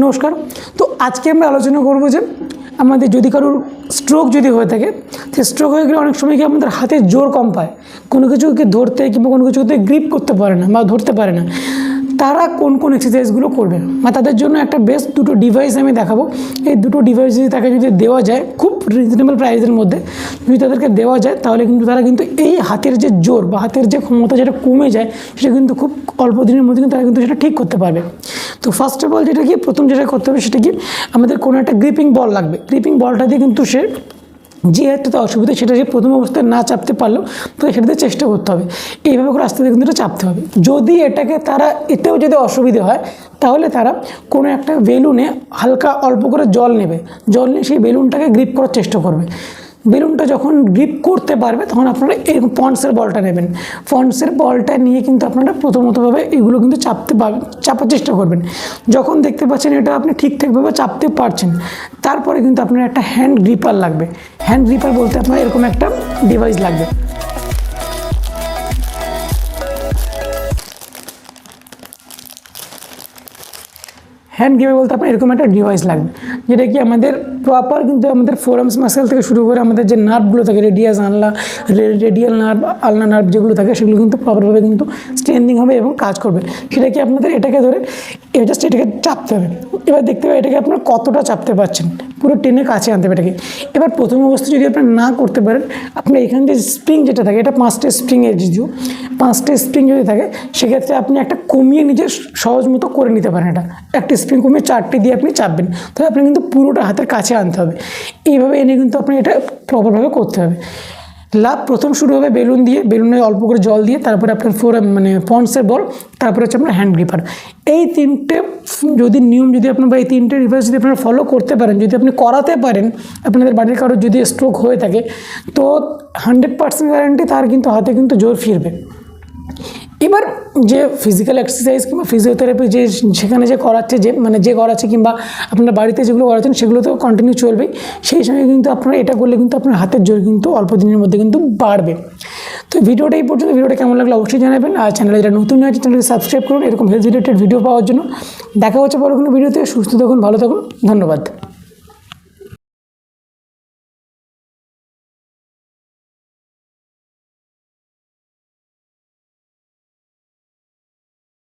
নমস্কার। তো আজকে আমরা আলোচনা করব যে আমাদের যদি কারোর স্ট্রোক যদি হয়ে থাকে, সে স্ট্রোক হয়ে গেলে অনেক সময় কি আমাদের হাতে জোর কম পায়, কোনো কিছুকে ধরতে কিংবা কোনো কিছুতে গ্রিপ করতে পারে না বা ধরতে পারে না, তারা কোন কোন এক্সারসাইজগুলো করবে বা তাদের জন্য একটা বেস্ট দুটো ডিভাইস আমি দেখাবো। এই দুটো ডিভাইস যদি তাকে যদি দেওয়া যায় খুব রিজনেবল প্রাইসের মধ্যে, যদি তাদেরকে দেওয়া যায় তাহলে কিন্তু তারা কিন্তু এই হাতের যে জোর বা হাতের যে ক্ষমতা যেটা কমে যায় সেটা কিন্তু খুব অল্প দিনের মধ্যে কিন্তু তারা কিন্তু সেটা ঠিক করতে পারবে। তো ফার্স্ট অফ অল যেটা কি প্রথম যেটা করতে হবে সেটা কি, আমাদের কোনো একটা গ্রিপিং বল লাগবে। গ্রিপিং বলটা দিয়ে কিন্তু সে যে হাতটাতে অসুবিধা সেটা যে প্রথম অবস্থায় না চাপতে পারলেও তো সেটাতে চেষ্টা করতে হবে, এইভাবে করে আস্তে আস্তে কিন্তু এটা চাপতে হবে। যদি এটাকে তারা এতেও যদি অসুবিধে হয় তাহলে তারা কোনো একটা বেলুনে হালকা অল্প করে জল নেবে, জল নিয়ে সেই বেলুনটাকে গ্রিপ করার চেষ্টা করবে। বেলুনটা যখন গ্রিপ করতে পারবে তখন আপনারা এরকম পন্ডসের বলটা নেবেন। পন্ডসের বলটা নিয়ে কিন্তু আপনারা প্রথমতভাবে এগুলো কিন্তু চাপার চেষ্টা করবেন। যখন দেখতে পাচ্ছেন এটা আপনি ঠিকঠাকভাবে চাপতে পারছেন, তারপরে কিন্তু আপনার একটা হ্যান্ড গ্রিপার লাগবে। হ্যান্ড গ্রিপার বলতে আপনার এরকম একটা ডিভাইস লাগবে। হ্যান্ড গ্রিপার বলতে আপনার এরকম একটা ডিভাইস লাগবে, যেটা কি আমাদের প্রপার কিন্তু আমাদের ফোরামস মাসেল থেকে শুরু করে আমাদের যে নার্ভগুলো থাকে, রেডিয়াল নার্ভ, আলনা নার্ভ যেগুলো থাকে সেগুলো কিন্তু প্রপারভাবে কিন্তু স্ট্রেন্থিং হবে এবং কাজ করবে। সেটা কি আপনাদের এটাকে ধরে জাস্ট এটাকে চাপতে হবে। এবার দেখতে হবে এটাকে আপনার কতটা চাপতে পারছেন, পুরো টেনে কাছে আনতে হবে এটাকে। এবার প্রথম অবস্থায় যদি আপনার না করতে পারেন, আপনার এখান থেকে স্প্রিং যেটা থাকে, এটা 5টে স্প্রিংয়ের যদিও 5টে স্প্রিং যদি থাকে সেক্ষেত্রে আপনি একটা কমিয়ে নিজের সহজ মতো করে নিতে পারেন। এটা একটা স্প্রিং কমিয়ে 4টে দিয়ে আপনি চাপবেন, তাহলে আপনি কিন্তু পুরোটা হাতের কাছে আনতে হবে। এইভাবে এনে কিন্তু আপনি এটা প্রপারভাবে করতে হবে। প্রথম শুরু হবে বেলুন দিয়ে, বেলুনে অল্প করে জল দিয়ে, তারপরে আপনার পন্ডসের বল, তারপরে হচ্ছে আপনার হ্যান্ড গ্রিপার। এই তিনটে যদি নিয়ম যদি আপনার বা এই তিনটে রিভার্স যদি আপনারা ফলো করতে পারেন, যদি আপনি করাতে পারেন, আপনাদের বাড়ির কারোর যদি স্ট্রোক হয়ে থাকে, তো 100% গ্যারান্টি তার কিন্তু হাতে কিন্তু জোর ফিরবে। এবার যে ফিজিক্যাল এক্সারসাইজ কিংবা ফিজিওথেরাপি যে সেখানে যে করাচ্ছে, যে করাচ্ছে কিংবা আপনার বাড়িতে যেগুলো করাচ্ছেন সেগুলো তো কন্টিনিউ চলবেই। সেই সঙ্গে কিন্তু আপনারা এটা করলে কিন্তু আপনার হাতের জোর কিন্তু অল্প দিনের মধ্যে কিন্তু বাড়বে। তো ভিডিওটা এই পর্যন্ত। ভিডিওটা কেমন লাগলো অবশ্যই জানাবেন। আর চ্যানেলে যারা নতুন আছে চ্যানেলকে সাবস্ক্রাইব করুন এরকম হেলথ রিলেটেড ভিডিও পাওয়ার জন্য। দেখা হচ্ছে পরে কোনো ভিডিওতে। সুস্থ থাকুন, ভালো থাকুন, ধন্যবাদ।